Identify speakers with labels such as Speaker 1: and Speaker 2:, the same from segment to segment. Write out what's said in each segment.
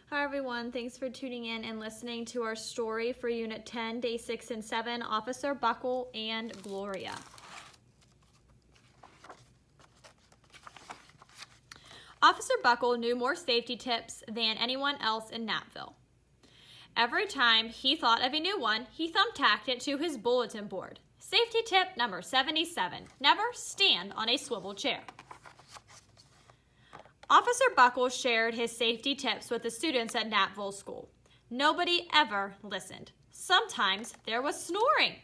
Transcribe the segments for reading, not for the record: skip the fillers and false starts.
Speaker 1: Hi everyone, thanks for tuning in and listening to our story for Unit 10, Day 6 and 7, Officer Buckle and Gloria. Officer Buckle knew more safety tips than anyone else in Napville. Every time he thought of a new one, he thumbtacked it to his bulletin board. Safety tip number 77, never stand on a swivel chair. Officer Buckle shared his safety tips with the students at Napville School. Nobody ever listened. Sometimes there was snoring.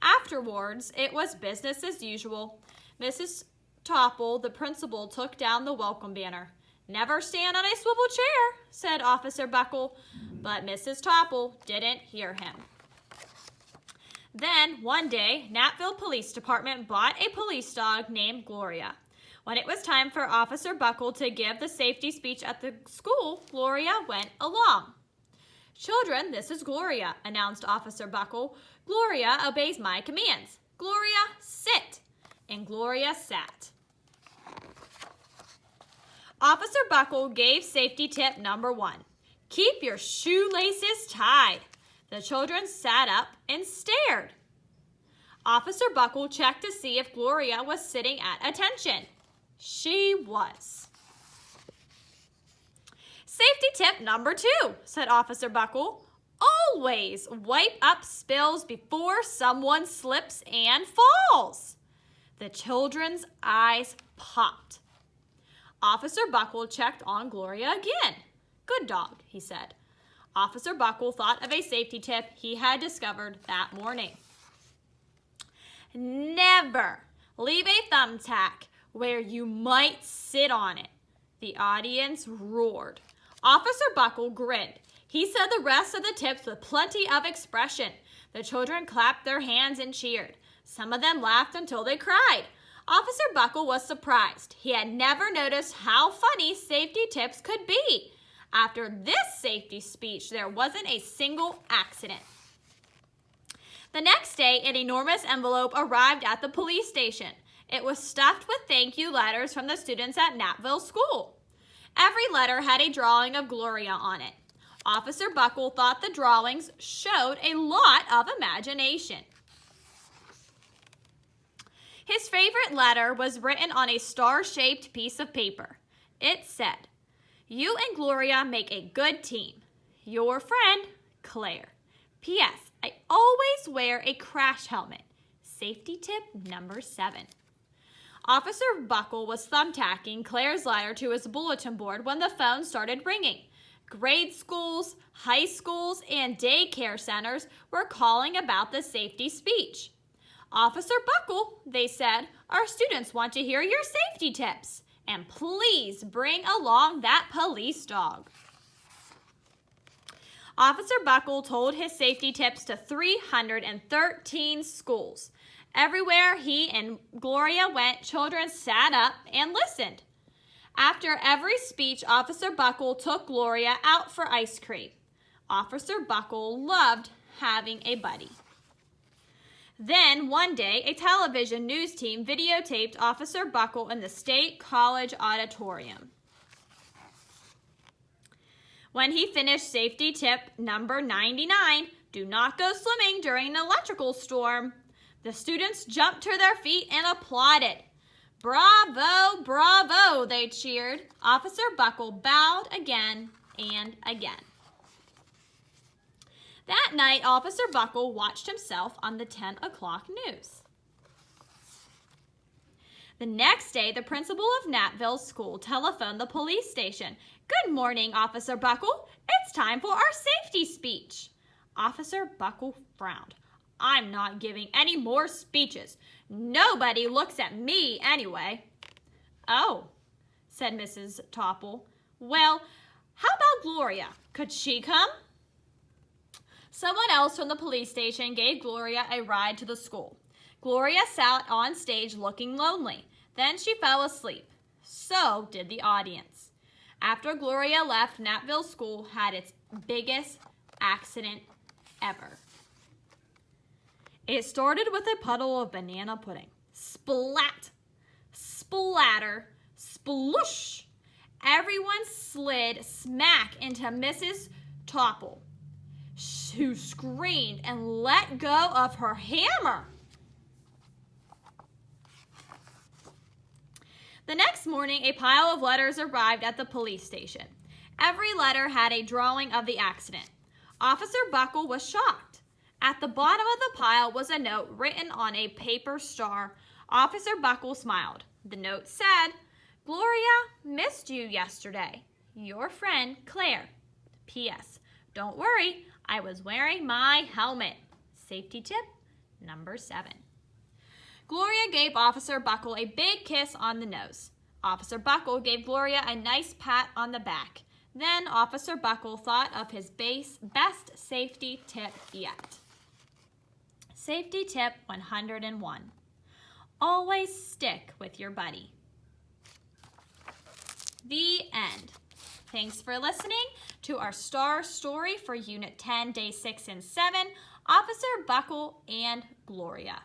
Speaker 1: Afterwards, it was business as usual. Mrs. Topple, the principal, took down the welcome banner. Never stand on a swivel chair, said Officer Buckle, but Mrs. Topple didn't hear him. Then, one day, Napville Police Department bought a police dog named Gloria. When it was time for Officer Buckle to give the safety speech at the school, Gloria went along. Children, this is Gloria, announced Officer Buckle. Gloria obeys my commands. Gloria, sit. And Gloria sat. Officer Buckle gave safety tip number 1. Keep your shoelaces tied. The children sat up and stared. Officer Buckle checked to see if Gloria was sitting at attention. She was. Safety tip number 2, said Officer Buckle. Always wipe up spills before someone slips and falls. The children's eyes popped. Officer Buckle checked on Gloria again. Good dog, he said. Officer Buckle thought of a safety tip he had discovered that morning. Never leave a thumbtack where you might sit on it. The audience roared. Officer Buckle grinned. He said the rest of the tips with plenty of expression. The children clapped their hands and cheered. Some of them laughed until they cried. Officer Buckle was surprised. He had never noticed how funny safety tips could be. After this safety speech, there wasn't a single accident. The next day, an enormous envelope arrived at the police station. It was stuffed with thank you letters from the students at Napville School. Every letter had a drawing of Gloria on it. Officer Buckle thought the drawings showed a lot of imagination. His favorite letter was written on a star-shaped piece of paper. It said, "You and Gloria make a good team. Your friend, Claire. P.S. I always wear a crash helmet. Safety tip number 7. Officer Buckle was thumbtacking Claire's letter to his bulletin board when the phone started ringing. Grade schools, high schools, and daycare centers were calling about the safety speech. Officer Buckle, they said, our students want to hear your safety tips. And please bring along that police dog. Officer Buckle told his safety tips to 313 schools. Everywhere he and Gloria went, children sat up and listened. After every speech, Officer Buckle took Gloria out for ice cream. Officer Buckle loved having a buddy. Then, one day, a television news team videotaped Officer Buckle in the State College auditorium. When he finished safety tip number 99, do not go swimming during an electrical storm, the students jumped to their feet and applauded. Bravo, bravo, they cheered. Officer Buckle bowed again and again. That night, Officer Buckle watched himself on the 10 o'clock news. The next day, the principal of Napville School telephoned the police station. Good morning, Officer Buckle. It's time for our safety speech. Officer Buckle frowned. I'm not giving any more speeches. Nobody looks at me anyway. Oh, said Mrs. Topple. Well, how about Gloria? Could she come? Someone else from the police station gave Gloria a ride to the school. Gloria sat on stage looking lonely. Then she fell asleep. So did the audience. After Gloria left, Napville School had its biggest accident ever. It started with a puddle of banana pudding. Splat, splatter, sploosh. everyone slid smack into Mrs. Topple, who screamed and let go of her hammer. The next morning, a pile of letters arrived at the police station. Every letter had a drawing of the accident. Officer Buckle was shocked. At the bottom of the pile was a note written on a paper star. Officer Buckle smiled. The note said, "Gloria, missed you yesterday. Your friend, Claire. P.S. Don't worry, I was wearing my helmet." Safety tip number 7. Gloria gave Officer Buckle a big kiss on the nose. Officer Buckle gave Gloria a nice pat on the back. Then Officer Buckle thought of his best safety tip yet. Safety tip 101. Always stick with your buddy. The end. Thanks for listening to our STAR story for Unit 10, Day 6 and 7, Officer Buckle and Gloria.